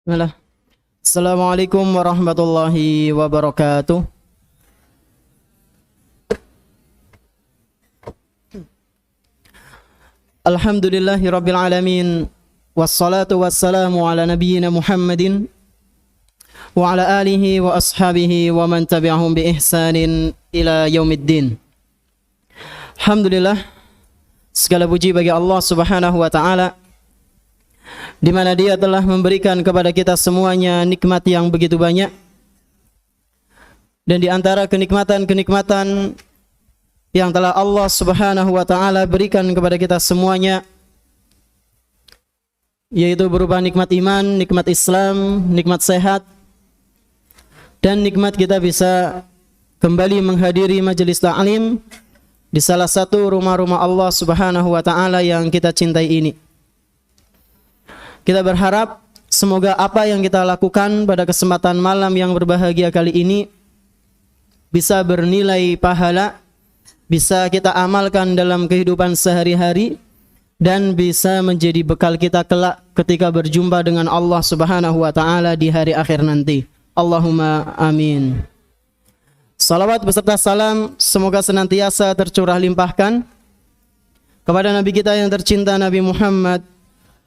Bismillah. Assalamualaikum warahmatullahi wabarakatuh. Alhamdulillahi rabbil alamin. Wassalatu wassalamu ala nabiyyina Muhammadin wa ala alihi wa ashabihi wa man tabi'ahum bi ihsanin ila yaumiddin. Alhamdulillah, segala puji bagi Allah Subhanahu wa taala, di mana Dia telah memberikan kepada kita semuanya nikmat yang begitu banyak. Dan di antara kenikmatan-kenikmatan yang telah Allah Subhanahu wa taala berikan kepada kita semuanya, yaitu berupa nikmat iman, nikmat Islam, nikmat sehat, dan nikmat kita bisa kembali menghadiri majelis ta'lim di salah satu rumah-rumah Allah Subhanahu wa taala yang kita cintai ini. Kita berharap semoga apa yang kita lakukan pada kesempatan malam yang berbahagia kali ini bisa bernilai pahala, bisa kita amalkan dalam kehidupan sehari-hari, dan bisa menjadi bekal kita kelak ketika berjumpa dengan Allah Subhanahu wa taala di hari akhir nanti. Allahumma amin. Salawat beserta salam semoga senantiasa tercurah limpahkan kepada Nabi kita yang tercinta, Nabi Muhammad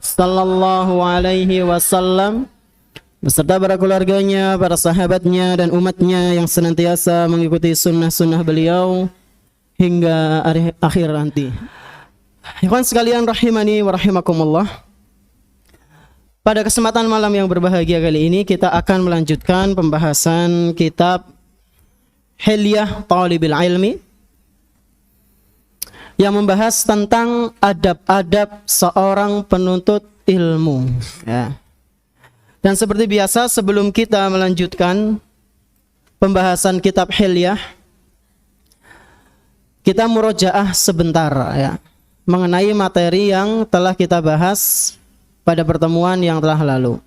sallallahu alaihi wasallam, beserta para keluarganya, para sahabatnya, dan umatnya yang senantiasa mengikuti sunnah-sunnah beliau hingga akhir nanti. Ikhwan sekalian rahimani wa rahimakumullah, pada kesempatan malam yang berbahagia kali ini kita akan melanjutkan pembahasan kitab Hilyah Thalibil Ilmi yang membahas tentang adab-adab seorang penuntut ilmu, ya. Dan seperti biasa, sebelum kita melanjutkan pembahasan kitab Hilyah, kita murojaah sebentar, ya, mengenai materi yang telah kita bahas pada pertemuan yang telah lalu.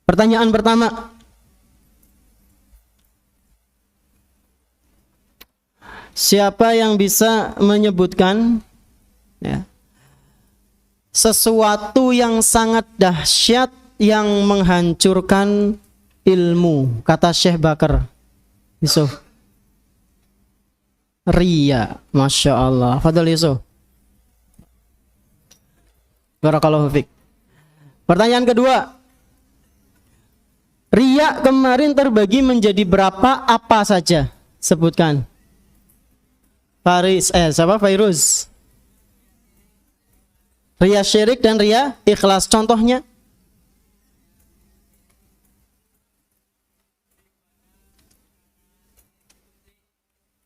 Pertanyaan pertama, siapa yang bisa menyebutkan, ya, sesuatu yang sangat dahsyat yang menghancurkan ilmu? Kata Syekh Bakar Yusuf. Riya. Masya Allah. Fadal Yusuf. Barakallahu fiik. Pertanyaan kedua, riya kemarin terbagi menjadi berapa, apa saja? Sebutkan. Fairuz. Riya syirik dan riya ikhlas. Contohnya?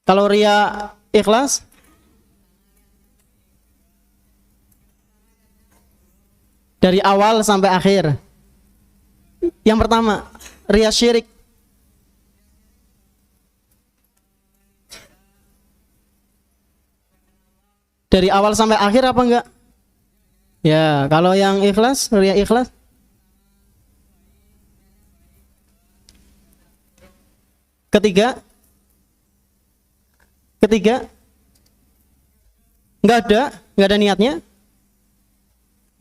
Kalau riya ikhlas? Dari awal sampai akhir. Yang pertama, riya syirik. Dari awal sampai akhir apa enggak? Ya, kalau yang ikhlas, riya ikhlas. Ketiga, enggak ada niatnya.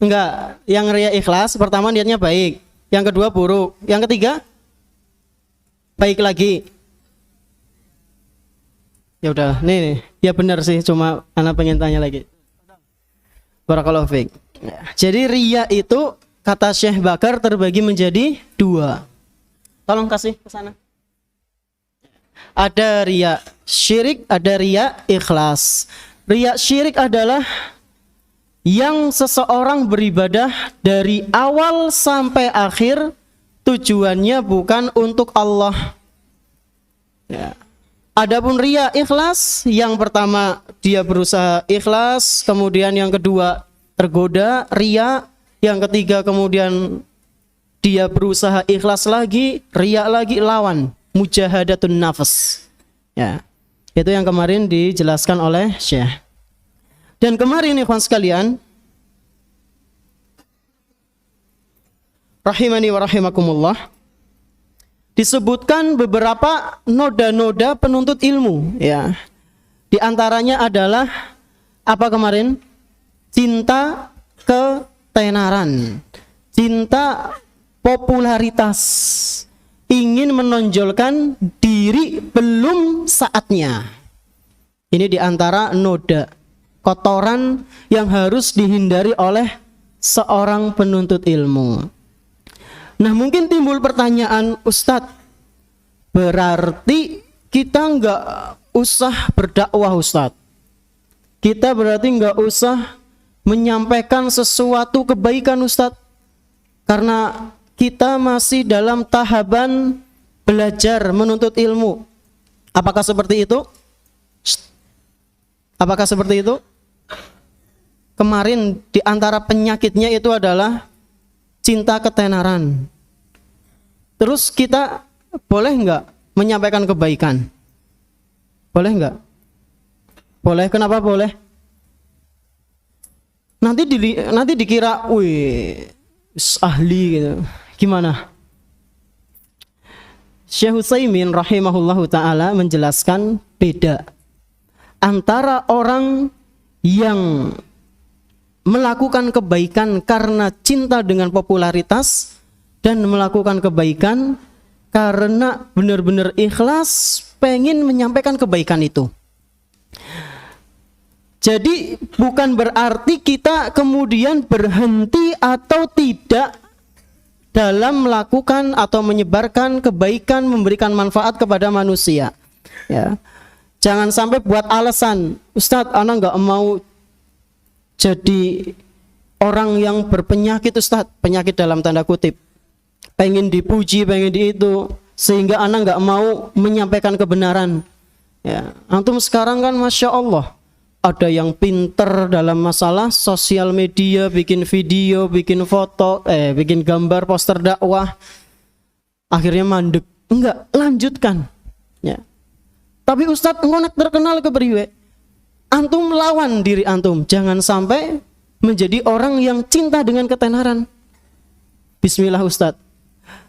Enggak, yang riya ikhlas pertama niatnya baik, yang kedua buruk, yang ketiga baik lagi. Ya udah, nih, ya benar sih, cuma anak pengen tanya lagi. Barakallahu fiik. Jadi riya itu kata Syekh Bakar terbagi menjadi dua. Tolong kasih ke sana. Ada riya syirik, ada riya ikhlas. Riya syirik adalah yang seseorang beribadah dari awal sampai akhir tujuannya bukan untuk Allah, ya. Adapun riya ikhlas, yang pertama dia berusaha ikhlas, kemudian yang kedua tergoda riya, yang ketiga kemudian dia berusaha ikhlas lagi, riya lagi, lawan mujahadatun nafas, ya. Itu yang kemarin dijelaskan oleh Syekh. Dan kemarin ikhwan sekalian rahimani wa rahimakumullah, disebutkan beberapa noda-noda penuntut ilmu, ya. Di antaranya adalah apa kemarin? Cinta ketenaran, cinta popularitas, ingin menonjolkan diri belum saatnya. Ini diantara noda kotoran yang harus dihindari oleh seorang penuntut ilmu. Nah, mungkin timbul pertanyaan, Ustadz, berarti kita nggak usah berdakwah, Ustadz. Kita berarti nggak usah menyampaikan sesuatu kebaikan, Ustadz, karena kita masih dalam tahapan belajar menuntut ilmu. Apakah seperti itu? Apakah seperti itu? Kemarin di antara penyakitnya itu adalah cinta ketenaran. Terus kita boleh nggak menyampaikan kebaikan? Boleh nggak? Boleh. Kenapa boleh? Nanti dikira, wih, ahli gitu. Gimana? Syekh Utsaimin rahimahullahu taala menjelaskan beda antara orang yang melakukan kebaikan karena cinta dengan popularitas dan melakukan kebaikan karena benar-benar ikhlas pengen menyampaikan kebaikan itu. Jadi bukan berarti kita kemudian berhenti atau tidak dalam melakukan atau menyebarkan kebaikan, memberikan manfaat kepada manusia. Ya. Jangan sampai buat alasan, Ustadz, anak nggak mau jadi orang yang berpenyakit, Ustadz, penyakit dalam tanda kutip, pengen dipuji, pengen di itu, sehingga anak nggak mau menyampaikan kebenaran. Ya. Antum sekarang kan Masya Allah, ada yang pinter dalam masalah sosial media, bikin video, bikin foto, bikin gambar, poster dakwah, akhirnya mandek. Enggak, lanjutkan. Ya. Tapi Ustadz ngonek terkenal ke beriwe. Antum lawan diri antum, jangan sampai menjadi orang yang cinta dengan ketenaran. Bismillah Ustadz.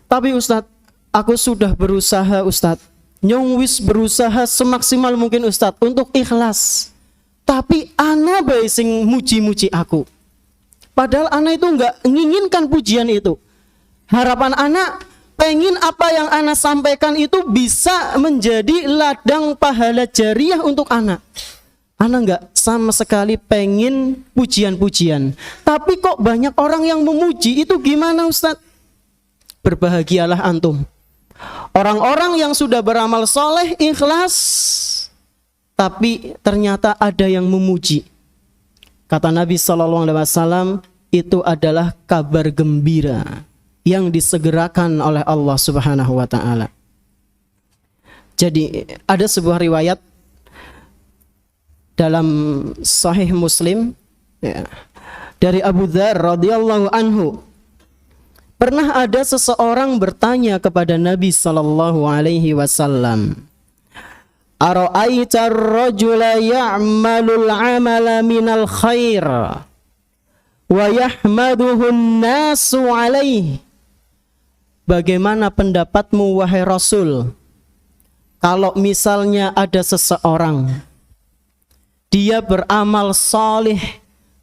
Tapi Ustadz, aku sudah berusaha Ustadz, nyongwis berusaha semaksimal mungkin Ustadz untuk ikhlas. Tapi ana bae sing muji-muji aku. Padahal ana itu enggak menginginkan pujian itu. Harapan ana pengen apa yang ana sampaikan itu bisa menjadi ladang pahala jariah untuk ana. Ana enggak sama sekali pengen pujian-pujian. Tapi kok banyak orang yang memuji, itu gimana Ustadz? Berbahagialah antum. Orang-orang yang sudah beramal soleh, ikhlas, tapi ternyata ada yang memuji. Kata Nabi SAW, itu adalah kabar gembira yang disegerakan oleh Allah Subhanahu wa taala. Jadi ada sebuah riwayat dalam Sahih Muslim, ya, dari Abu Dzar radhiyallahu anhu. Pernah ada seseorang bertanya kepada Nabi sallallahu alaihi wasallam, "Ara'aita ar-rajula ya'malul 'amala minal khair wa yahmaduhu an-nasu 'alaihi." Bagaimana pendapatmu wahai Rasul, kalau misalnya ada seseorang dia beramal salih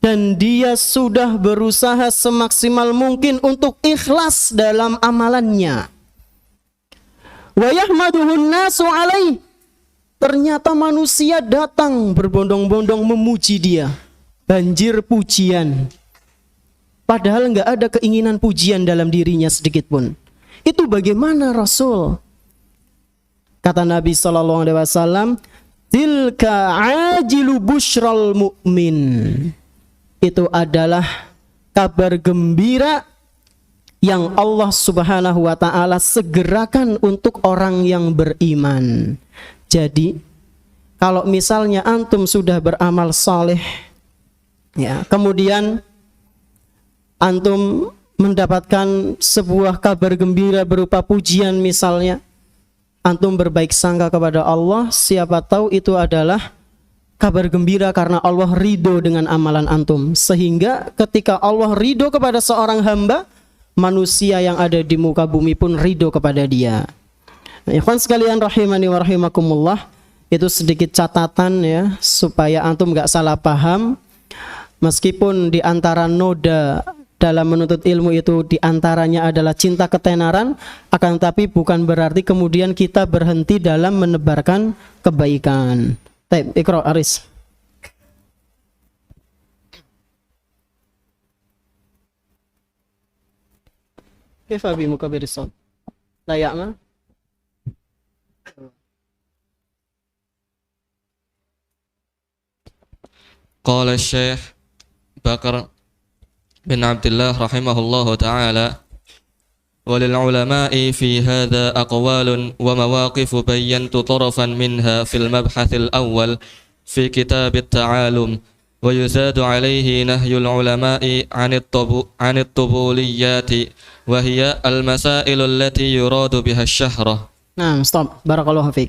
dan dia sudah berusaha semaksimal mungkin untuk ikhlas dalam amalannya, wa yahmaduhu an-nasu 'alaihi, ternyata manusia datang berbondong-bondong memuji dia, banjir pujian, padahal nggak ada keinginan pujian dalam dirinya sedikit pun. Itu bagaimana Rasul? Kata Nabi SAW, tilka ajilu busyral mu'min. Itu adalah kabar gembira yang Allah Subhanahu wa ta'ala segerakan untuk orang yang beriman. Jadi kalau misalnya antum sudah beramal saleh, ya, kemudian antum mendapatkan sebuah kabar gembira berupa pujian misalnya, antum berbaik sangka kepada Allah, siapa tahu itu adalah kabar gembira karena Allah ridho dengan amalan antum. Sehingga ketika Allah ridho kepada seorang hamba, manusia yang ada di muka bumi pun ridho kepada dia. Ikhwan sekalian rahimani wa rahimakumullah, itu sedikit catatan ya, supaya antum gak salah paham. Meskipun di antara noda dalam menuntut ilmu itu diantaranya adalah cinta ketenaran, akan tetapi bukan berarti kemudian kita berhenti dalam menebarkan kebaikan. Baik, Iqra Aris. Kaifa bi mukabbiris shaut? Layak mah? Qala Syekh Bakar bin Abdullah rahimahullahu ta'ala walil ulama'i fi hadha aqwalun wa mawaqif bayyantu tarafan minha fil mabhathil awwal fi kitab at-ta'alum wa yuzadu alayhi nahyul ulama'i 'anit tubuliyati wa hiya al-masailu allati yuradu biha asy-syahrah. Nah, stop. Barakallahu fiik.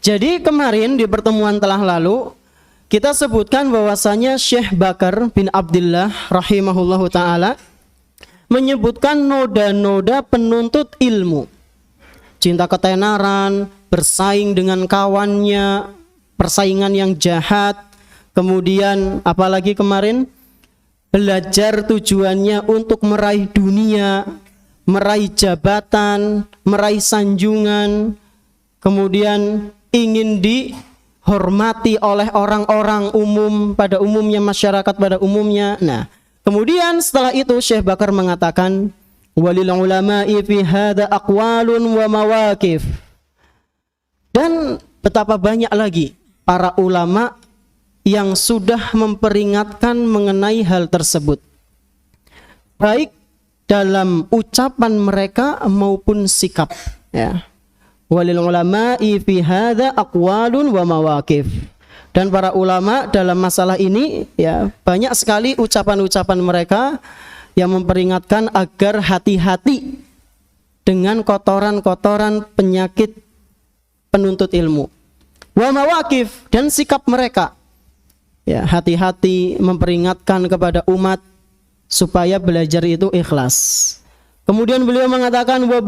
Jadi kemarin di pertemuan telah lalu kita sebutkan bahwasanya Syekh Bakar bin Abdullah rahimahullahu ta'ala menyebutkan noda-noda penuntut ilmu. Cinta ketenaran, bersaing dengan kawannya, persaingan yang jahat. Kemudian apalagi kemarin? Belajar tujuannya untuk meraih dunia, meraih jabatan, meraih sanjungan. Kemudian ingin dihormati oleh orang-orang umum pada umumnya, masyarakat pada umumnya. Nah, kemudian setelah itu Syekh Bakar mengatakan walil ulama'i fi hadza aqwalun wa mawaqif. Dan betapa banyak lagi para ulama yang sudah memperingatkan mengenai hal tersebut, baik dalam ucapan mereka maupun sikap, ya. Walil ulama'i fi hadza aqwalun wa mawaqif. Dan para ulama dalam masalah ini, ya, banyak sekali ucapan-ucapan mereka yang memperingatkan agar hati-hati dengan kotoran-kotoran penyakit penuntut ilmu. Wa mawaqif, dan sikap mereka, ya, hati-hati memperingatkan kepada umat supaya belajar itu ikhlas. Kemudian beliau mengatakan wa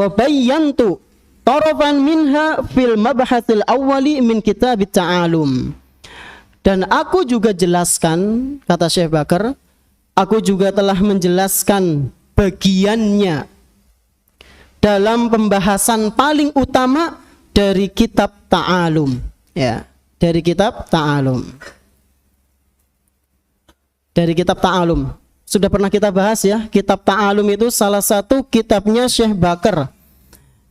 bayyantu tarafan minha fil mabhathil awwali min kitab at-ta'alum. Dan aku juga jelaskan, kata Syekh Bakar, aku juga telah menjelaskan bagiannya dalam pembahasan paling utama dari kitab Ta'alum, ya, dari kitab Ta'alum. Dari kitab Ta'alum sudah pernah kita bahas, ya. Kitab Ta'alum itu salah satu kitabnya Syekh Bakar.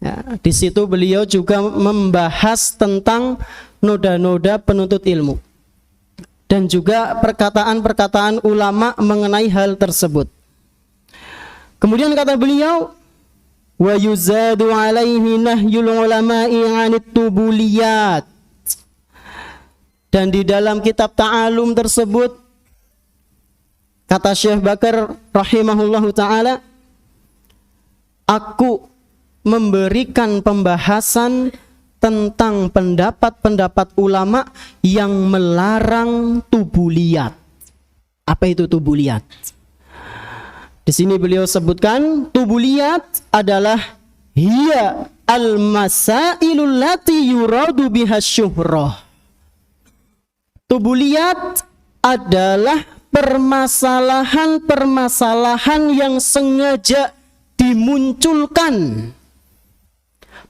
Ya, di situ beliau juga membahas tentang noda-noda penuntut ilmu dan juga perkataan-perkataan ulama mengenai hal tersebut. Kemudian kata beliau, wa yuzadu alaihi nahyul ulama'i 'anit tubuliyat. Dan di dalam kitab Ta'alum tersebut, kata Syekh Bakar rahimahullahu ta'ala, aku memberikan pembahasan tentang pendapat-pendapat ulama yang melarang tubuliyat. Apa itu tubuliyat? Di sini beliau sebutkan tubuliyat adalah hiya al-masailul lati yuradu biha syuhrah. Tubuliyat adalah permasalahan-permasalahan yang sengaja dimunculkan,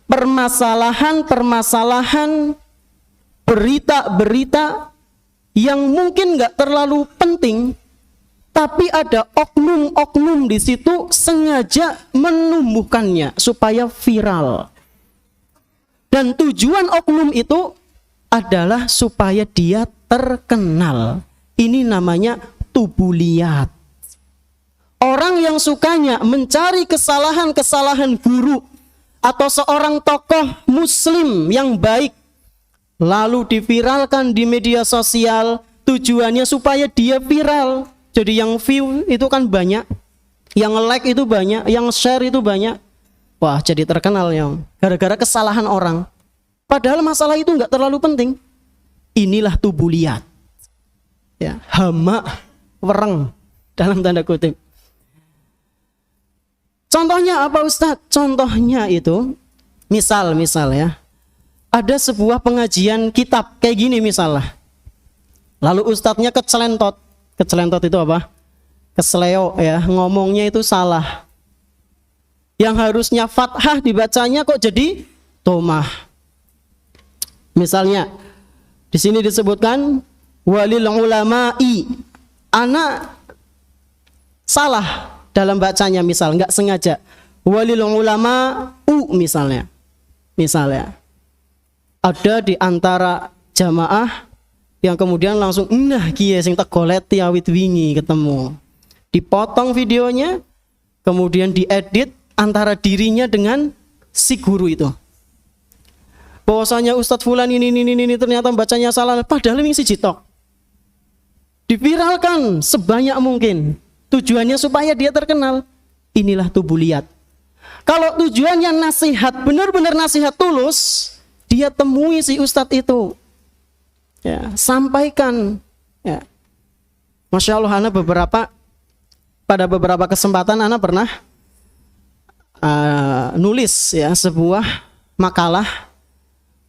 permasalahan-permasalahan, berita-berita yang mungkin nggak terlalu penting, tapi ada oknum-oknum di situ sengaja menumbuhkannya supaya viral. Dan tujuan oknum itu adalah supaya dia terkenal. Ini namanya tubuliyat. Orang yang sukanya mencari kesalahan-kesalahan guru atau seorang tokoh muslim yang baik, lalu diviralkan di media sosial, tujuannya supaya dia viral. Jadi yang view itu kan banyak, yang like itu banyak, yang share itu banyak. Wah, jadi terkenal yang gara-gara kesalahan orang. Padahal masalah itu nggak terlalu penting. Inilah tubuliyat. Ya, hama wereng dalam tanda kutip. Contohnya apa Ustadz? Contohnya itu misal ya, ada sebuah pengajian kitab kayak gini misalnya. Lalu ustadznya kecelentot. Kecelentot itu apa? kesleo ya, ngomongnya itu salah. Yang harusnya fathah dibacanya kok jadi tomah. Misalnya di sini disebutkan walil ulama'i, anak salah dalam bacanya, misal nggak sengaja walil ulama'u misalnya ada di antara jamaah yang kemudian langsung nah kiye sing tegoleti awit wingi ketemu, dipotong videonya kemudian diedit antara dirinya dengan si guru itu, bahwasanya Ustadz Fulan ini ternyata bacanya salah, padahal ini si jitok. Diviralkan sebanyak mungkin, tujuannya supaya dia terkenal. Inilah tubuliyat. Kalau tujuannya nasihat, benar-benar nasihat tulus, dia temui si Ustadz itu, ya, sampaikan. Ya. Masya Allah, ana pada beberapa kesempatan ana pernah nulis ya sebuah makalah.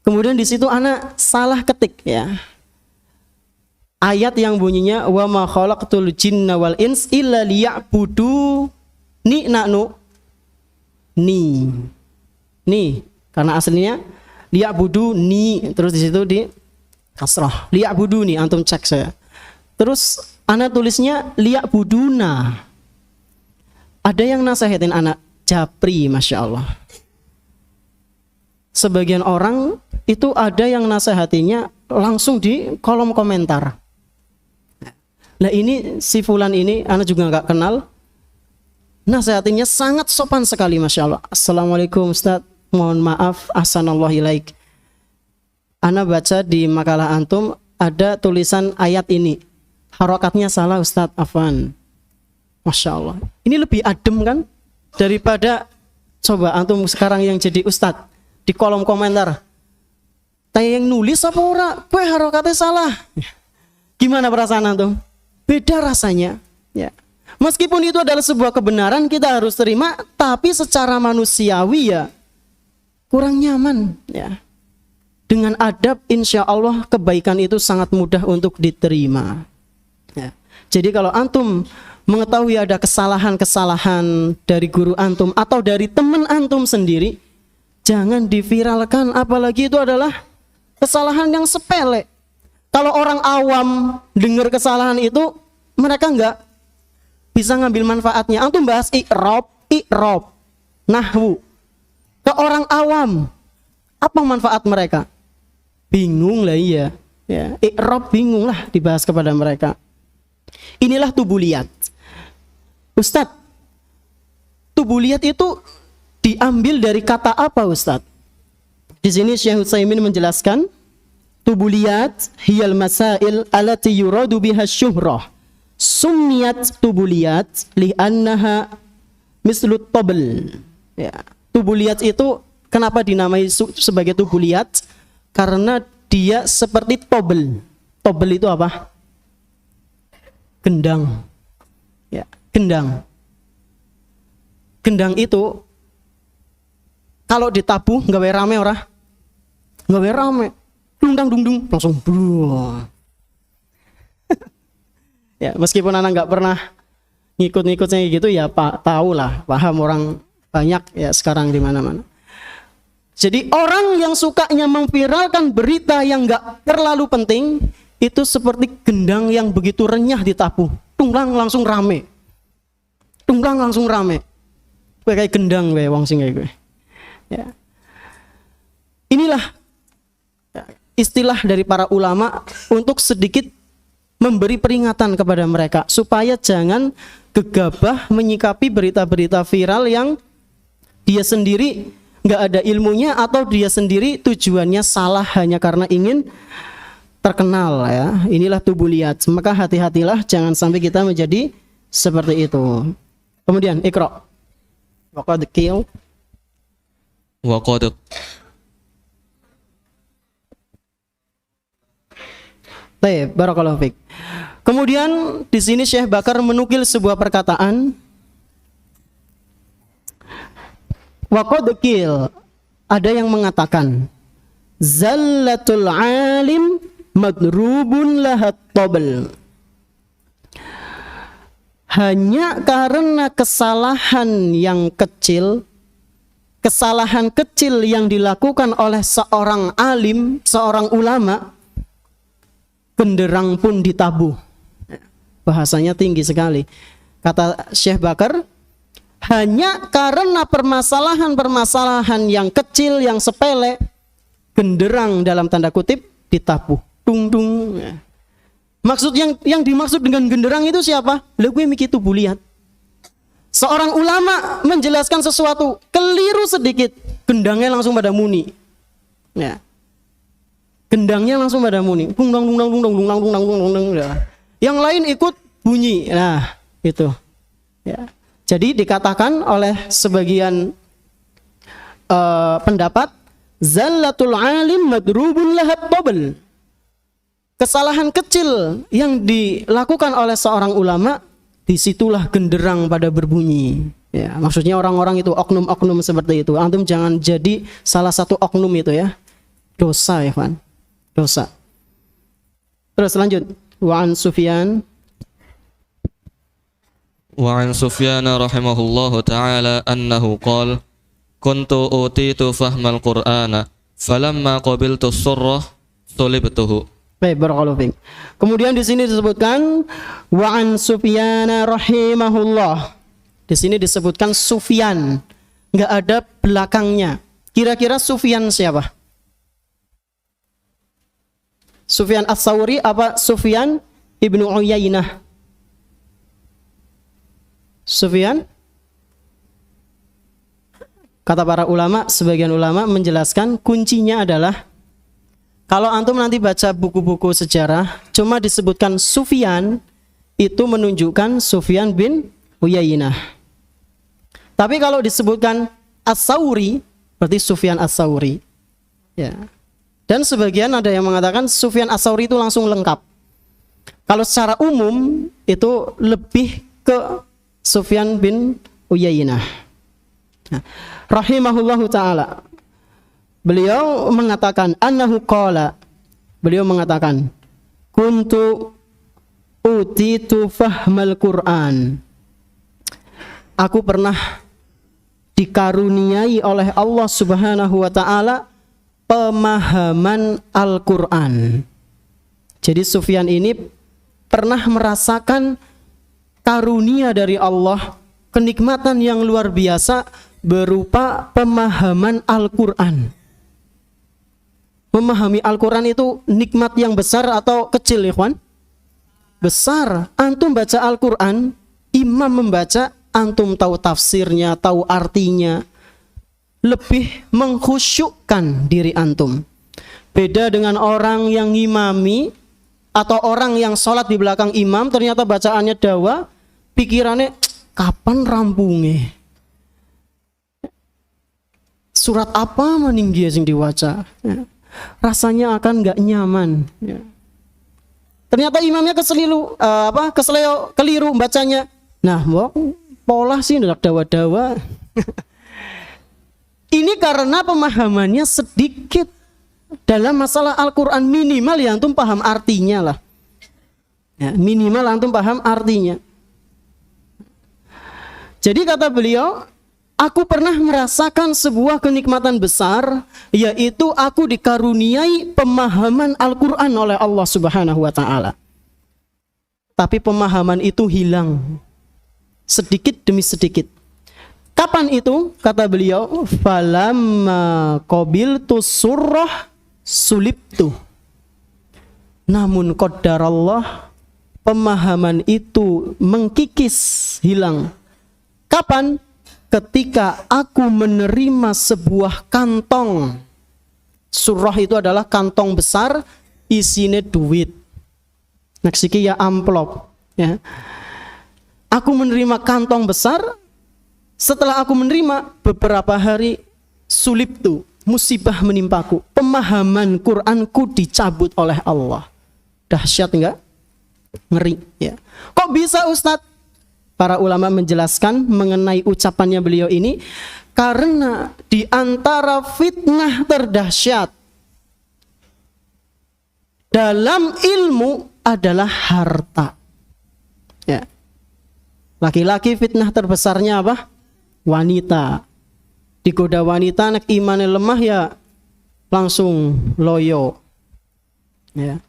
Kemudian di situ ana salah ketik ya ayat yang bunyinya wa ma khalaqtul jinna wal ins illa liya'buduni ni karena aslinya liya'buduni, terus di situ di kasrah liya'buduni, antum cek saya. Terus ana tulisnya liya'buduna. Ada yang nasihatin anak japri, masya Allah. Sebagian orang itu ada yang nasihatinya langsung di kolom komentar. Nah ini si fulan ini anak juga nggak kenal, nasihatinya sangat sopan sekali, masya Allah. Assalamualaikum Ustadz, mohon maaf, ahsanallahu ilaik. Ana baca di makalah antum ada tulisan ayat ini, harokatnya salah Ustadz, afwan. Masya Allah, ini lebih adem kan daripada coba antum sekarang yang jadi Ustadz di kolom komentar, tanya yang nulis apa ora, kue harokatnya salah. Gimana perasaan antum? Beda rasanya ya. Meskipun itu adalah sebuah kebenaran, kita harus terima, tapi secara manusiawi ya kurang nyaman ya. Dengan adab insya Allah kebaikan itu sangat mudah untuk diterima ya. Jadi kalau antum mengetahui ada kesalahan-kesalahan dari guru antum atau dari teman antum sendiri, jangan diviralkan, apalagi itu adalah kesalahan yang sepele. Kalau orang awam dengar kesalahan itu, mereka nggak bisa ngambil manfaatnya. Antum bahas i'rab, nahwu ke orang awam, apa manfaat mereka? Bingung lah, iya ya. I'rab bingung lah dibahas kepada mereka. Inilah tubuliyat. Ustadz, tubuliyat itu diambil dari kata apa Ustadz? Di sini Syekh Utsaimin menjelaskan, tubuliyat hiyal masail allati yuradu biha syuhrah. Summiyat tubuliyat li'annaha mislut tabl. Ya, tubuliyat itu kenapa dinamai sebagai tubuliyat? Karena dia seperti tobel. Tobel itu apa? Gendang. Ya, gendang. Gendang itu kalau ditabuh gawe rame ora? Gawe rame. Dungdang dungdung langsung buah. Ya, meskipun anak nggak pernah ngikut-ngikutnya gitu ya, Pak, tahu lah, paham orang banyak ya sekarang di mana-mana. Jadi orang yang sukanya memviralkan berita yang nggak terlalu penting itu seperti gendang yang begitu renyah ditabuh, tunglang langsung rame, tunglang langsung rame. Kayak gendang we wong sing kayak gue. Ya. Inilah istilah dari para ulama untuk sedikit memberi peringatan kepada mereka supaya jangan gegabah menyikapi berita-berita viral yang dia sendiri nggak ada ilmunya atau dia sendiri tujuannya salah hanya karena ingin terkenal ya. Inilah tubuliyat. Maka hati-hatilah jangan sampai kita menjadi seperti itu. Kemudian Iqra. Waqad qil Waqad Baik, barakallahu fiik. Kemudian di sini Syekh Bakar menukil sebuah perkataan. Waqad qil, ada yang mengatakan zallatul alim madrubun lahat tabl. hanya karena kesalahan kecil yang dilakukan oleh seorang alim, seorang ulama, genderang pun ditabuh. Bahasanya tinggi sekali. Kata Syekh Bakar, hanya karena permasalahan-permasalahan yang kecil, yang sepele, genderang dalam tanda kutip ditabuh. Dung dung. Maksud yang dimaksud dengan genderang itu siapa? Lha gue mikir tubuh lihat. Seorang ulama menjelaskan sesuatu keliru sedikit, gendangnya langsung pada muni. Ya. Gendangnya langsung pada muni. Yang lain ikut bunyi. Nah, itu. Ya. Jadi dikatakan oleh sebagian pendapat, zallatul alim madrubun lahat tabal. Kesalahan kecil yang dilakukan oleh seorang ulama, disitulah genderang pada berbunyi. Ya, maksudnya orang-orang itu oknum-oknum seperti itu. Antum jangan jadi salah satu oknum itu ya. Dosa ya kan? Dosa. Terus lanjut. Wa an Sufyan rahimahullahu ta'ala annahu qala kuntu utitu fahmal qur'ana falamma qabiltu surrah sulibtuhu. Baik, barakallahu fiik. Kemudian di sini disebutkan wa an Sufyan rahimahullah. Di sini disebutkan Sufyan, enggak ada belakangnya. Kira-kira Sufyan siapa? Sufyan Ats-Tsauri apa Sufyan Ibnu Uyainah? Sufyan? Kata para ulama, sebagian ulama menjelaskan kuncinya adalah kalau antum nanti baca buku-buku sejarah, cuma disebutkan Sufyan, itu menunjukkan Sufyan bin Uyainah. Tapi kalau disebutkan Ats-Tsauri, berarti Sufyan Ats-Tsauri. Ya. Dan sebagian ada yang mengatakan Sufyan Ats-Tsauri itu langsung lengkap. Kalau secara umum itu lebih ke Sufyan bin Uyainah. Nah, rahimahullahu ta'ala. Beliau mengatakan annahu qala. Beliau mengatakan kuntu utitu fahmal Qur'an. Aku pernah dikaruniai oleh Allah Subhanahu wa taala pemahaman Al-Qur'an. Jadi Sufyan ini pernah merasakan karunia dari Allah, kenikmatan yang luar biasa berupa pemahaman Al-Qur'an. Memahami Al-Quran itu nikmat yang besar atau kecil, ikhwan? Besar. Antum baca Al-Quran, imam membaca, antum tahu tafsirnya, tahu artinya, lebih mengkhusyukkan diri antum. Beda dengan orang yang ngimami atau orang yang sholat di belakang imam, ternyata bacaannya dawa, pikirannya kapan rampungnya? Surat apa meninggi yang diwaca? Ya. Rasanya akan nggak nyaman. Ya. Ternyata imamnya keliru bacanya. Nah, pola sih udah dawa-dawa. Ini karena pemahamannya sedikit dalam masalah Al-Quran, minimal ya antum paham artinya lah. Ya, minimal antum paham artinya. Jadi kata beliau, aku pernah merasakan sebuah kenikmatan besar, yaitu aku dikaruniai pemahaman Al-Quran oleh Allah Subhanahu wa ta'ala. Tapi pemahaman itu hilang sedikit demi sedikit. Kapan itu? Kata beliau, falamma qabiltu surrah sulibtu. Namun qadarallah, pemahaman itu mengkikis, hilang. Kapan? Ketika aku menerima sebuah kantong. Surah itu adalah kantong besar, isinya duit. Naksiki ya amplop. Ya. Aku menerima kantong besar. Setelah aku menerima, beberapa hari sulib tuh, musibah menimpaku. Pemahaman Qur'anku dicabut oleh Allah. Dahsyat enggak? Ngeri. Ya. Kok bisa Ustadz? Para ulama menjelaskan mengenai ucapannya beliau ini, karena di antara fitnah terdahsyat dalam ilmu adalah harta. Ya. Laki-laki fitnah terbesarnya apa? Wanita. Digoda wanita, anak imannya lemah ya langsung loyo. Ya.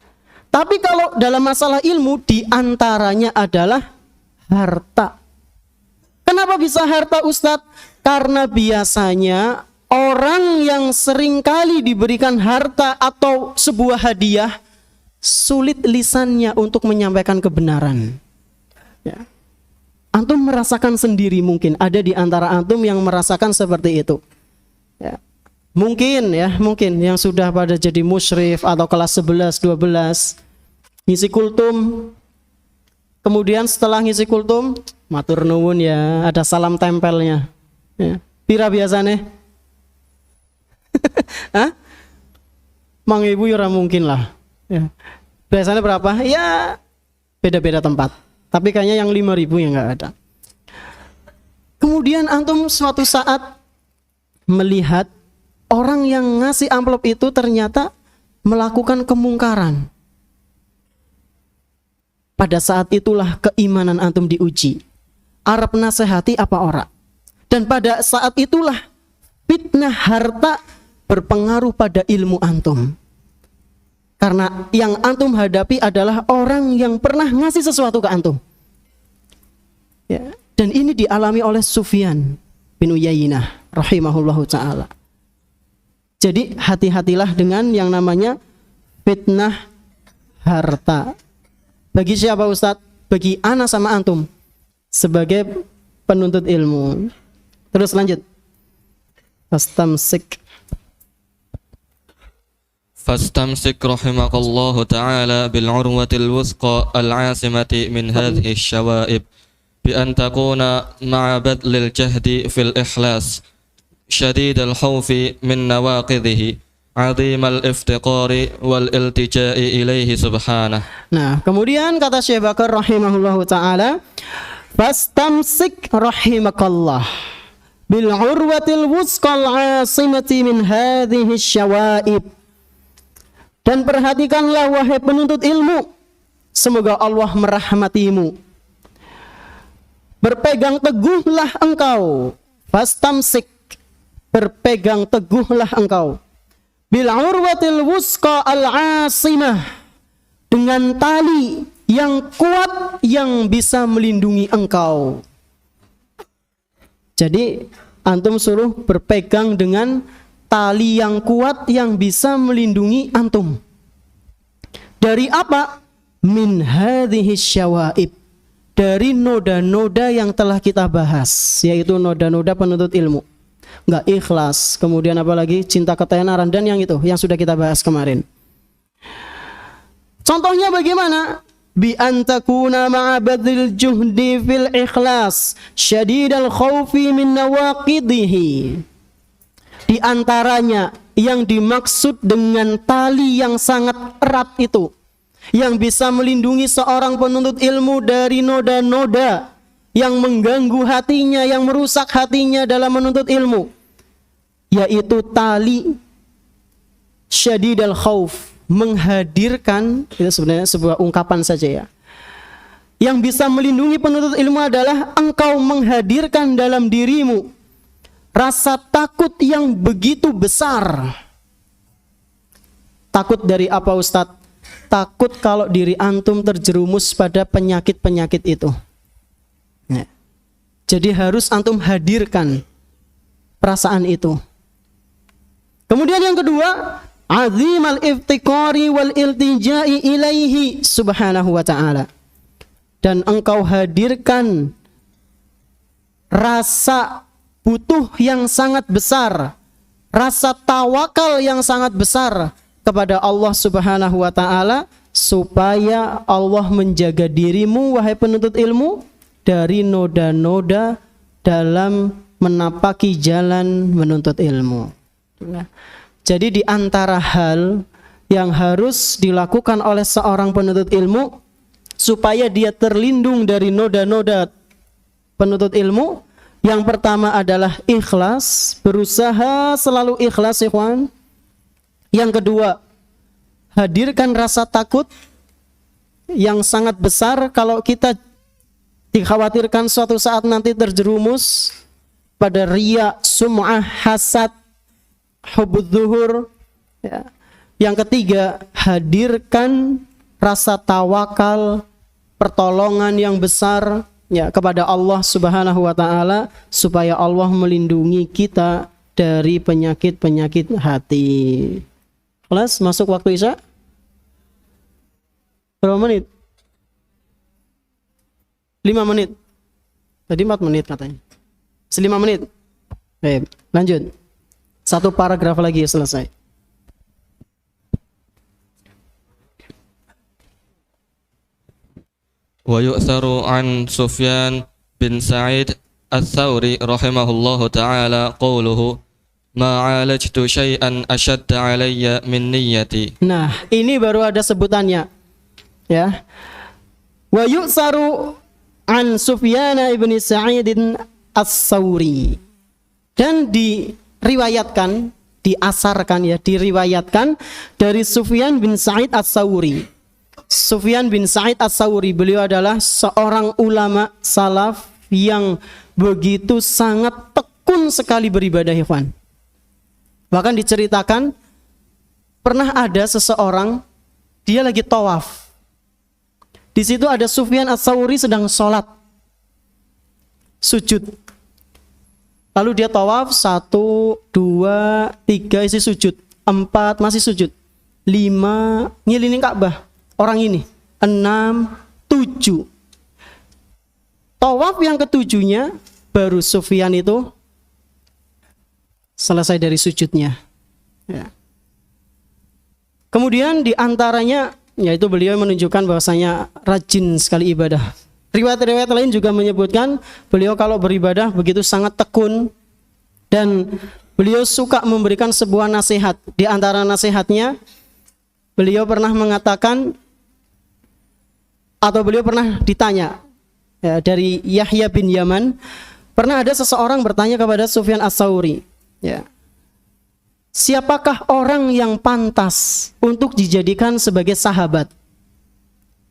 Tapi kalau dalam masalah ilmu, diantaranya adalah harta. Kenapa bisa harta, Ustadz? Karena biasanya orang yang seringkali diberikan harta atau sebuah hadiah, sulit lisannya untuk menyampaikan kebenaran. Ya. Antum merasakan sendiri, mungkin ada di antara antum yang merasakan seperti itu. Ya. Mungkin yang sudah pada jadi musyrif atau kelas 11, 12 ngisi kultum. Kemudian setelah ngisi kultum, matur nuwun ya, ada salam tempelnya. Ya. Pira biasane? Hah? Mang ibu ya mungkin lah. Ya. Biasanya berapa? Ya beda-beda tempat. Tapi kayaknya yang 5.000 yang nggak ada. Kemudian antum suatu saat melihat orang yang ngasih amplop itu ternyata melakukan kemungkaran. Pada saat itulah keimanan antum diuji. Arab nasihati apa ora? Dan pada saat itulah fitnah harta berpengaruh pada ilmu antum. Karena yang antum hadapi adalah orang yang pernah ngasih sesuatu ke antum. Ya. Dan ini dialami oleh Sufyan bin Uyainah rahimahullahu ta'ala. Jadi hati-hatilah dengan yang namanya fitnah harta. Bagi siapa Ustadz? Bagi ana sama antum sebagai penuntut ilmu. Terus lanjut. فاستمسك رحمك الله تعالى بالعروة الوثقى العاصمة من هذه الشوائب بأن تكون مع بذل الجهد في الإخلاص شديد الخوف من نواقضه عظيم الافتقار والالتجاء إليه سبحانه. Nah, kemudian kata Syekh Bakar rahimahullahu ta'ala, fastamsik rahimakallah bil urwatil wuthqal asimati min hadhihi syawaib. Dan perhatikanlah wahai penuntut ilmu, semoga Allah merahmatimu. Berpegang teguhlah engkau, fastamsik, berpegang teguhlah engkau, bil urwatil wuthqa al-asimah, dengan tali yang kuat yang bisa melindungi engkau. Jadi antum suruh berpegang dengan tali yang kuat yang bisa melindungi antum. Dari apa? Min hadhihi syawaib, dari noda-noda yang telah kita bahas, yaitu noda-noda penuntut ilmu. Enggak ikhlas, kemudian apalagi cinta ketenaran, dan yang itu yang sudah kita bahas kemarin. Contohnya bagaimana? Bi antakuna ma'a badil juhdi fil ikhlas syadidal khawfi min nawaqidihi. Di antaranya yang dimaksud dengan tali yang sangat erat itu, yang bisa melindungi seorang penuntut ilmu dari noda-noda yang mengganggu hatinya, yang merusak hatinya dalam menuntut ilmu, yaitu tali syadidal khauf, menghadirkan, itu sebenarnya sebuah ungkapan saja ya. Yang bisa melindungi penuntut ilmu adalah engkau menghadirkan dalam dirimu rasa takut yang begitu besar. Takut dari apa Ustadz? Takut kalau diri antum terjerumus pada penyakit-penyakit itu. Ya. Jadi harus antum hadirkan perasaan itu. Kemudian yang kedua, azimal iftiqari wal iltijai ilaihi subhanahu wa ta'ala. Dan engkau hadirkan rasa butuh yang sangat besar, rasa tawakal yang sangat besar kepada Allah subhanahu wa ta'ala, supaya Allah menjaga dirimu wahai penuntut ilmu dari noda-noda dalam menapaki jalan menuntut ilmu. Jadi di antara hal yang harus dilakukan oleh seorang penuntut ilmu supaya dia terlindung dari noda-noda penuntut ilmu, yang pertama adalah ikhlas, berusaha selalu ikhlas, ikhwan. Yang kedua, hadirkan rasa takut yang sangat besar kalau kita dikhawatirkan suatu saat nanti terjerumus pada riya, sum'ah, hasad, hubbudz zuhur. Ya. Yang ketiga, hadirkan rasa tawakal, pertolongan yang besar ya kepada Allah Subhanahu wa taala supaya Allah melindungi kita dari penyakit-penyakit hati. Kelas masuk waktu Isya? Berapa menit? 5 menit. Tadi 4 menit katanya. 5 menit. Lanjut. Satu paragraf lagi selesai. Wa yu'tharu an Sufyan bin Sa'id Ats-Tsauri rahimahullahu ta'ala qawluhu ma 'alajtu syai'an ashadda 'alayya min niyyati. Nah, ini baru ada sebutannya. Ya. Wa yu'tharu an Sufyan ibn Sa'id Ats-Tsauri. Dan diriwayatkan, diasarkan ya, diriwayatkan dari Sufyan bin Sa'id Ats-Tsauri. Sufyan bin Sa'id Ats-Tsauri, beliau adalah seorang ulama salaf yang begitu sangat tekun sekali beribadah, ikhwan. Bahkan diceritakan pernah ada seseorang, dia lagi tawaf. Di situ ada Sufyan Ats-Tsauri sedang sholat, sujud. Lalu dia tawaf 1, 2, 3 isi sujud, 4 masih sujud, 5 ngeliling Ka'bah. Orang ini 6, 7. Tawaf yang ketujuhnya baru Sufyan itu selesai dari sujudnya. Ya. Kemudian diantaranya yaitu beliau menunjukkan bahwasanya rajin sekali ibadah. Riwayat-riwayat lain juga menyebutkan beliau kalau beribadah begitu sangat tekun dan beliau suka memberikan sebuah nasihat. Di antara nasihatnya beliau pernah mengatakan atau beliau pernah ditanya ya, dari Yahya bin Yaman, pernah ada seseorang bertanya kepada Sufyan Ats-Tsauri, ya, siapakah orang yang pantas untuk dijadikan sebagai sahabat?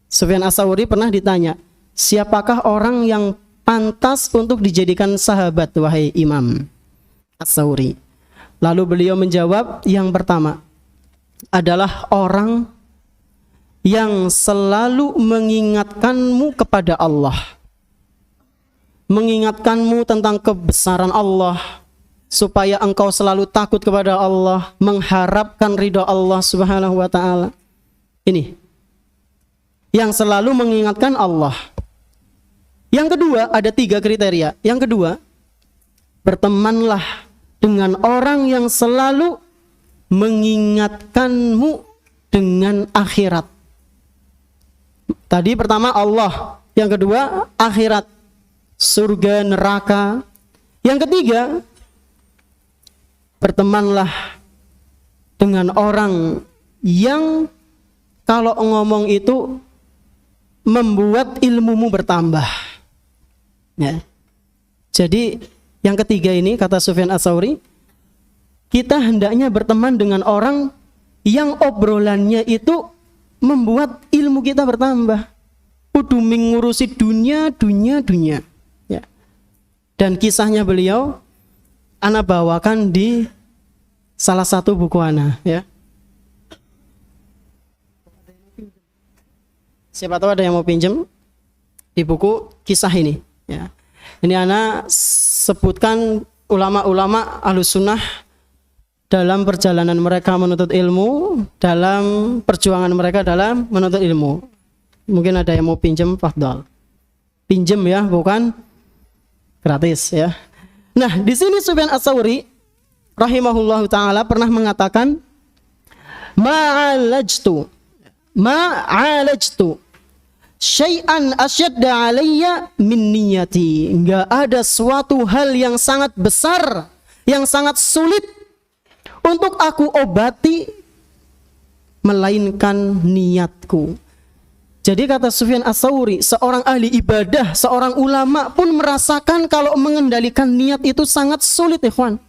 Sufyan Ats-Tsauri pernah ditanya, siapakah orang yang pantas untuk dijadikan sahabat, wahai Imam Ats-Tsauri? Lalu beliau menjawab, yang pertama adalah orang yang selalu mengingatkanmu kepada Allah, mengingatkanmu tentang kebesaran Allah, supaya engkau selalu takut kepada Allah, mengharapkan ridha Allah Subhanahu wa ta'ala. Ini yang selalu mengingatkan Allah. Yang kedua, ada 3 kriteria. Yang kedua, bertemanlah dengan orang yang selalu mengingatkanmu dengan akhirat. Tadi pertama Allah, yang kedua akhirat, surga, neraka. Yang ketiga, bertemanlah dengan orang yang kalau ngomong itu membuat ilmumu bertambah. Ya. Jadi yang ketiga ini kata Sufyan Ats-Tsauri, kita hendaknya berteman dengan orang yang obrolannya itu membuat ilmu kita bertambah. Kudu mengurusi dunia. Ya. Dan kisahnya beliau ana bawakan di salah satu buku ana, ya. Siapa tahu ada yang mau pinjam di buku kisah ini, ya. Ini ana sebutkan ulama-ulama Ahlussunnah dalam perjalanan mereka menuntut ilmu, dalam perjuangan mereka dalam menuntut ilmu. Mungkin ada yang mau pinjam, fadhal. Pinjam ya, bukan gratis ya. Nah, di sini Sufyan Ats-Tsauri rahimahullahu taala pernah mengatakan ma'alajtu syai'an asyadda alayya min niyati. Enggak ada suatu hal yang sangat besar, yang sangat sulit untuk aku obati melainkan niatku. Jadi kata Sufyan Ats-Tsauri, seorang ahli ibadah, seorang ulama pun merasakan kalau mengendalikan niat itu sangat sulit, ikhwan.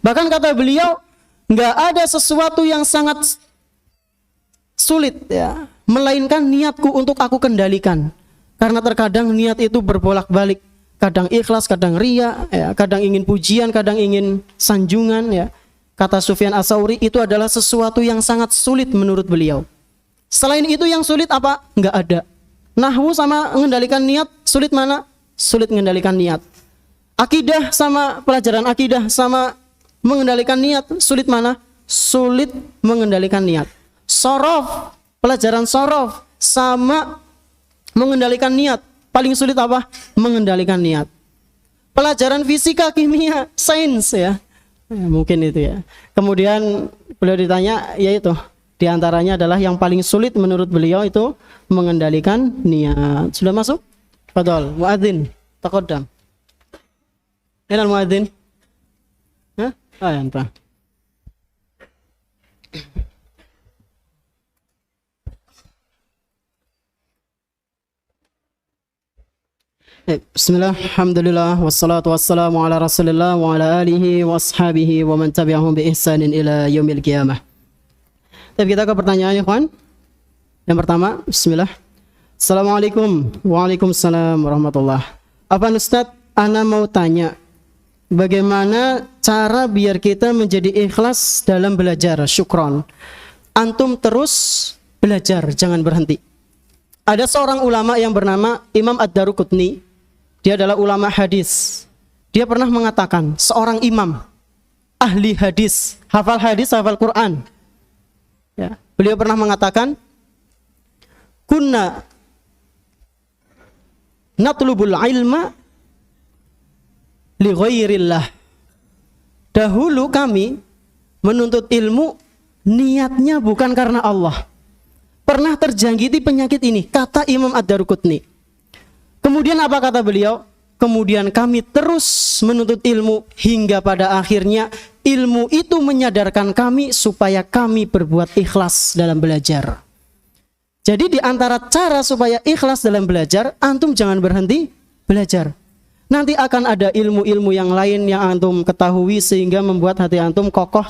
Bahkan kata beliau, nggak ada sesuatu yang sangat sulit ya, melainkan niatku untuk aku kendalikan. Karena terkadang niat itu berbolak-balik, kadang ikhlas, kadang riya, ya, kadang ingin pujian, kadang ingin sanjungan, ya. Kata Sufyan Ats-Tsauri, itu adalah sesuatu yang sangat sulit menurut beliau. Selain itu yang sulit apa? Enggak ada. Nahwu sama mengendalikan niat, sulit mana? Sulit mengendalikan niat. Akidah sama pelajaran akidah sama mengendalikan niat, sulit mana? Sulit mengendalikan niat. Sorof, pelajaran sorof sama mengendalikan niat, paling sulit apa? Mengendalikan niat. Pelajaran fisika, kimia, sains, ya. Mungkin itu, ya. Kemudian beliau ditanya, yaitu diantaranya adalah yang paling sulit menurut beliau itu mengendalikan niat. Sudah masuk? Fadhol, muadzin, taqaddam. Ainal muadzin? Hah? Ah, entah. Bismillah, alhamdulillah, wassalatu wassalamu ala rasulillah wa ala alihi wa ashabihi wa man tabi'ahum bi ihsanin ila yaumil qiyamah. Tapi kita ke pertanyaan, ikhwan. Yang pertama, bismillah. Assalamualaikum. Waalaikumsalam warahmatullah. Apa Ustaz, ana mau tanya, bagaimana cara biar kita menjadi ikhlas dalam belajar? Syukron. Antum terus belajar, jangan berhenti. Ada seorang ulama yang bernama Imam Ad-Daruqutni. Dia adalah ulama hadis. Dia pernah mengatakan, seorang imam, ahli hadis, hafal Quran. Ya, beliau pernah mengatakan, kunna natlubul ilma li ghairillah. Dahulu kami menuntut ilmu niatnya bukan karena Allah. Pernah terjangkiti penyakit ini, kata Imam Ad-Daruqutni. Kemudian apa kata beliau? Kemudian kami terus menuntut ilmu hingga pada akhirnya ilmu itu menyadarkan kami supaya kami berbuat ikhlas dalam belajar. Jadi di antara cara supaya ikhlas dalam belajar, antum jangan berhenti belajar. Nanti akan ada ilmu-ilmu yang lain yang antum ketahui sehingga membuat hati antum kokoh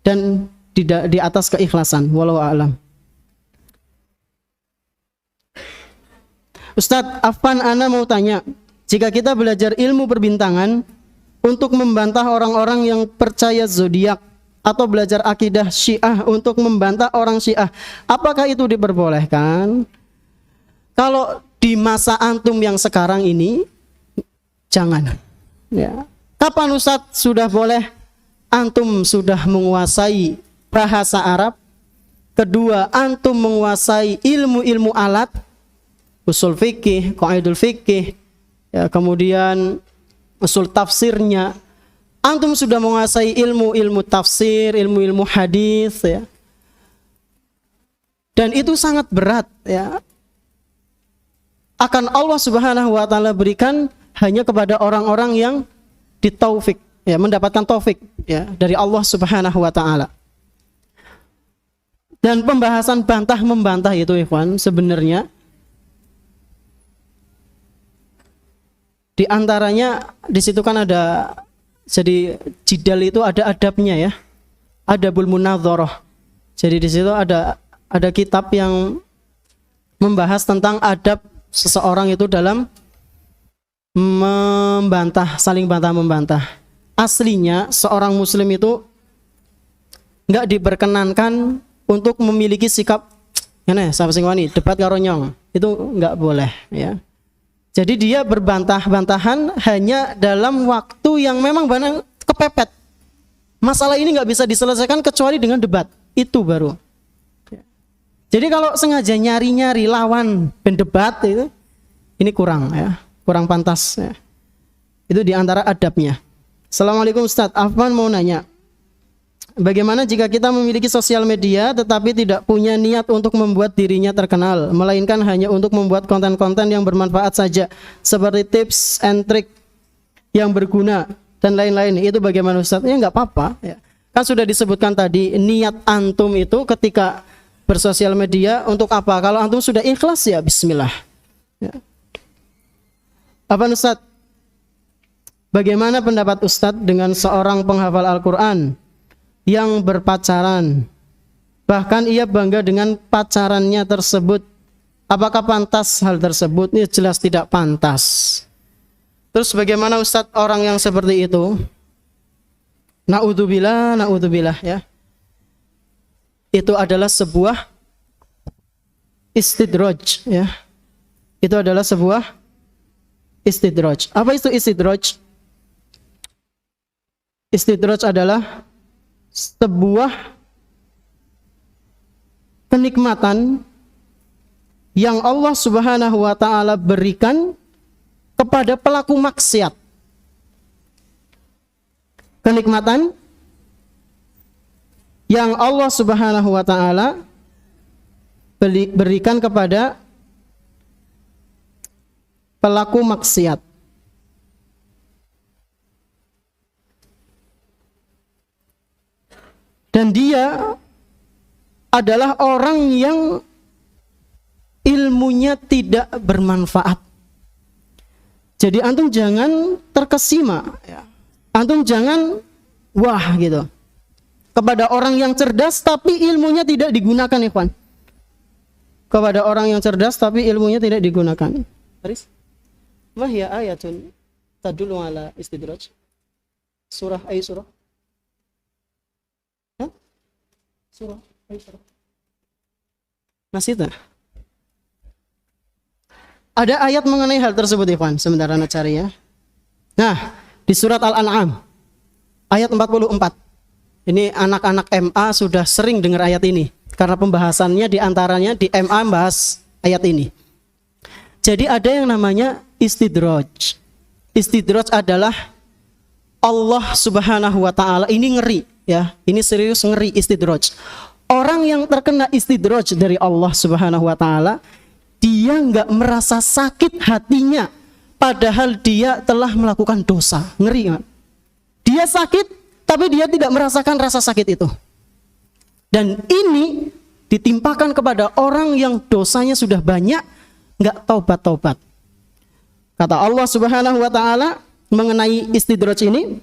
dan di atas keikhlasan. Wallahu a'lam. Ustadz, Afan, ana mau tanya, jika kita belajar ilmu perbintangan untuk membantah orang-orang yang percaya zodiak atau belajar akidah Syiah untuk membantah orang Syiah, apakah itu diperbolehkan? Kalau di masa antum yang sekarang ini, jangan. Ya. Kapan Ustadz sudah boleh? Antum sudah menguasai bahasa Arab. Kedua, antum menguasai ilmu-ilmu alat, usul fikih, qaidul fikih, ya, kemudian usul tafsirnya. Antum sudah menguasai ilmu-ilmu tafsir, ilmu-ilmu hadis, ya. Dan itu sangat berat, ya. Akan Allah Subhanahu wa taala berikan hanya kepada orang-orang yang ditaufik, ya, mendapatkan taufik, ya, dari Allah Subhanahu wa taala. Dan pembahasan bantah membantah itu, ikhwan, sebenarnya di antaranya di situ kan ada, jadi jidal itu ada adabnya, ya. Adabul munadharah. Jadi di situ ada kitab yang membahas tentang adab seseorang itu dalam membantah, saling bantah-membantah. Aslinya seorang muslim itu enggak diperkenankan untuk memiliki sikap ngene, sapa sing wani debat karo nyong. Itu enggak boleh, ya. Jadi dia berbantah-bantahan hanya dalam waktu yang memang benar kepepet. Masalah ini nggak bisa diselesaikan kecuali dengan debat. Itu baru. Jadi kalau sengaja nyari-nyari lawan pendebat itu, ini kurang, ya, kurang pantas, ya. Itu diantara adabnya. Assalamualaikum Ustadz, Afwan mau nanya, bagaimana jika kita memiliki sosial media tetapi tidak punya niat untuk membuat dirinya terkenal, melainkan hanya untuk membuat konten-konten yang bermanfaat saja, seperti tips and trick yang berguna dan lain-lain. Itu bagaimana Ustaz? Ya nggak apa-apa, ya. Kan sudah disebutkan tadi, niat antum itu ketika bersosial media untuk apa? Kalau antum sudah ikhlas, ya bismillah, ya. Apa Ustaz? Bagaimana pendapat Ustaz dengan seorang penghafal Al-Quran yang berpacaran, bahkan ia bangga dengan pacarannya tersebut, Apakah pantas hal tersebut? Ini jelas tidak pantas. Terus bagaimana Ustadz orang yang seperti itu? Na'udzubillah, na'udzubillah ya. Itu adalah sebuah istidraj ya. Itu adalah sebuah istidraj. Apa itu istidraj? Istidraj adalah sebuah kenikmatan yang Allah Subhanahu wa taala berikan kepada pelaku maksiat. Kenikmatan yang Allah Subhanahu wa taala berikan kepada pelaku maksiat. Dan dia adalah orang yang ilmunya tidak bermanfaat. Jadi antum jangan terkesima ya. Antum jangan wah gitu kepada orang yang cerdas tapi ilmunya tidak digunakan, ikhwan. Kepada orang yang cerdas tapi ilmunya tidak digunakan. Haris, ma hiya ayatun tadullu ala istidraj? Surah ay surah? Hah? Surah ay surah? Masih tak? Ada ayat mengenai hal tersebut, ikhwan. Sebentar anak cari ya. Nah, di surat Al-An'am ayat 44. Ini anak-anak MA sudah sering dengar ayat ini karena pembahasannya diantaranya di MA bahas ayat ini. Jadi ada yang namanya istidraj. Istidraj adalah Allah Subhanahu wa taala, ini ngeri ya. Ini serius ngeri istidraj. Orang yang terkena istidraj dari Allah Subhanahu wa taala, dia enggak merasa sakit hatinya padahal dia telah melakukan dosa. Ngeri kan? Dia sakit tapi dia tidak merasakan rasa sakit itu. Dan ini ditimpakan kepada orang yang dosanya sudah banyak, enggak taubat-taubat. Kata Allah Subhanahu wa taala mengenai istidraj ini,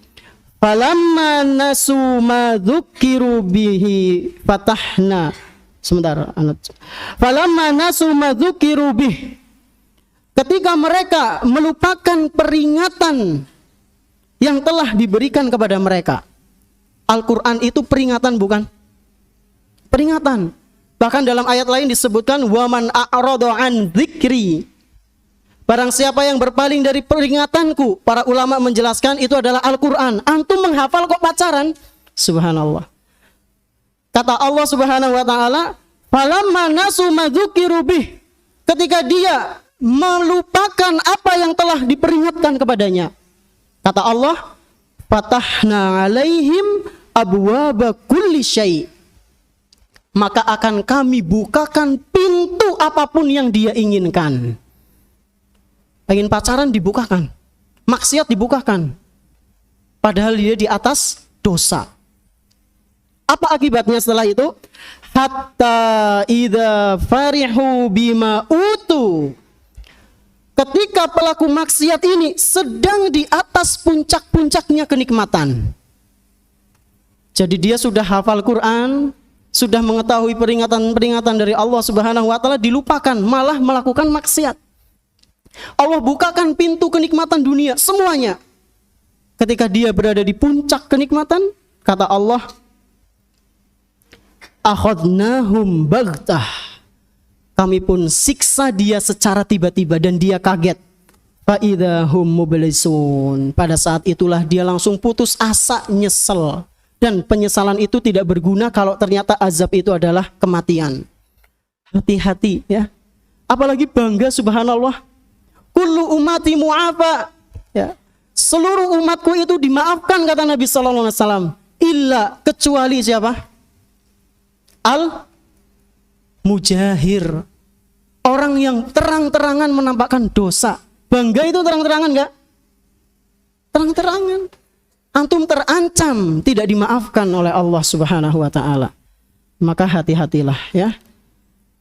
falamma nasu ma dzukiru bihi fatahna. Sebentar, falamma nasu ma dzukiru bihi. Ketika mereka melupakan peringatan yang telah diberikan kepada mereka. Al-Quran itu peringatan bukan? Peringatan. Bahkan dalam ayat lain disebutkan waman a'rada an dzikri. Barang siapa yang berpaling dari peringatanku, para ulama menjelaskan itu adalah Al-Quran. Antum menghafal kok pacaran? Subhanallah. Kata Allah Subhanahu wa taala, falamma nasu ma dzukiru bih. Ketika dia melupakan apa yang telah diperingatkan kepadanya. Kata Allah, fatahna alaihim abwaba kulli syai'. Maka akan kami bukakan pintu apapun yang dia inginkan. Ingin pacaran dibukakan, maksiat dibukakan, padahal dia di atas dosa. Apa akibatnya setelah itu? Hatta idza farihu bima utu. Ketika pelaku maksiat ini sedang di atas puncak-puncaknya kenikmatan. Jadi dia sudah hafal Quran, sudah mengetahui peringatan-peringatan dari Allah Subhanahu wa taala, dilupakan, malah melakukan maksiat. Allah bukakan pintu kenikmatan dunia semuanya. Ketika dia berada di puncak kenikmatan, kata Allah, akhadnahum baghtah. Kami pun siksa dia secara tiba-tiba dan dia kaget. Fa idahum mublisun. Pada saat itulah dia langsung putus asa, nyesel. Dan penyesalan itu tidak berguna kalau ternyata azab itu adalah kematian. Hati-hati ya. Apalagi bangga, subhanallah. Kullu ummati mu'afa. Ya. Seluruh umatku itu dimaafkan, kata Nabi sallallahu alaihi wasallam. Illa, kecuali siapa? Al-mujahir. Orang yang terang-terangan menampakkan dosa. Bangga itu terang-terangan enggak? Terang-terangan. Antum terancam tidak dimaafkan oleh Allah Subhanahu wa taala. Maka hati-hatilah ya.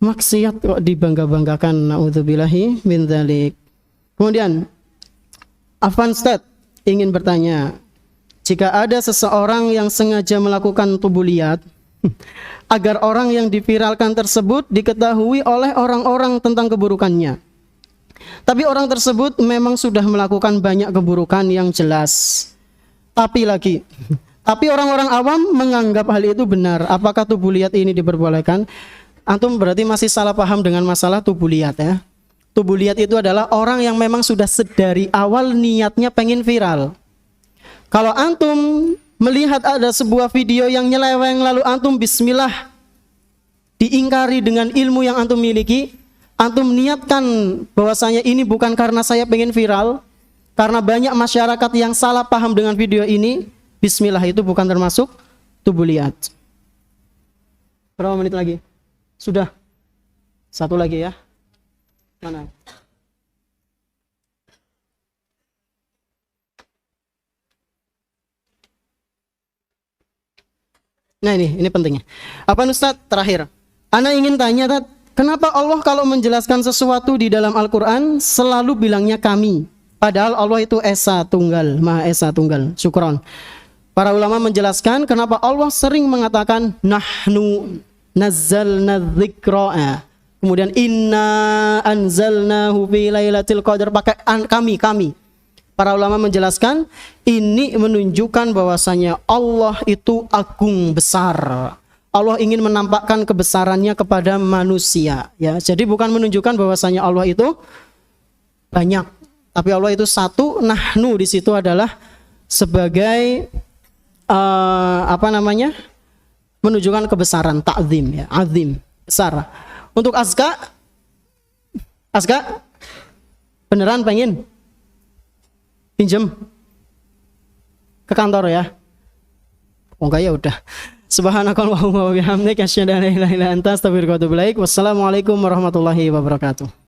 Maksiat kok dibangga-banggakan, naudzubillahi min dzalik. Kemudian Afan Ustaz ingin bertanya, jika ada seseorang yang sengaja melakukan tubuliyat Agar orang yang diviralkan tersebut diketahui oleh orang-orang tentang keburukannya. Tapi orang tersebut memang sudah melakukan banyak keburukan yang jelas. Tapi orang-orang awam menganggap hal itu benar. Apakah tubuliyat ini diperbolehkan? Antum berarti masih salah paham dengan masalah tubuliyat ya. Tubuliyat itu adalah orang yang memang sudah dari awal niatnya pengen viral. Kalau antum melihat ada sebuah video yang nyeleweng lalu antum bismillah diingkari dengan ilmu yang antum miliki, antum niatkan bahwasanya ini bukan karena saya pengen viral, karena banyak masyarakat yang salah paham dengan video ini, bismillah, itu bukan termasuk tubuliyat. Berapa menit lagi? Sudah. Satu lagi ya. Mana? Nah ini pentingnya. Apa Ustaz? Terakhir. Ana ingin tanya, Tat, kenapa Allah kalau menjelaskan sesuatu di dalam Al-Quran selalu bilangnya kami? Padahal Allah itu Esa Tunggal, Maha Esa Tunggal. Syukron. Para ulama menjelaskan kenapa Allah sering mengatakan nahnu nazzalna dzikra. Kemudian inna anzalnahu fi lailatul qadar, pakai kami. Para ulama menjelaskan ini menunjukkan bahwasanya Allah itu agung besar. Allah ingin menampakkan kebesarannya kepada manusia ya. Jadi bukan menunjukkan bahwasanya Allah itu banyak, tapi Allah itu satu. Nahnu di situ adalah sebagai menunjukkan kebesaran, ta'zim ya, azim, besar. Untuk Azka beneran pengen pinjem ke kantor ya? Oh enggak, ya udah. Subhanakallahumma wa bihamdika asyhadu an la ilaha illa anta astaghfiruka wa atubu ilaik. Wassalamualaikum warahmatullahi wabarakatuh.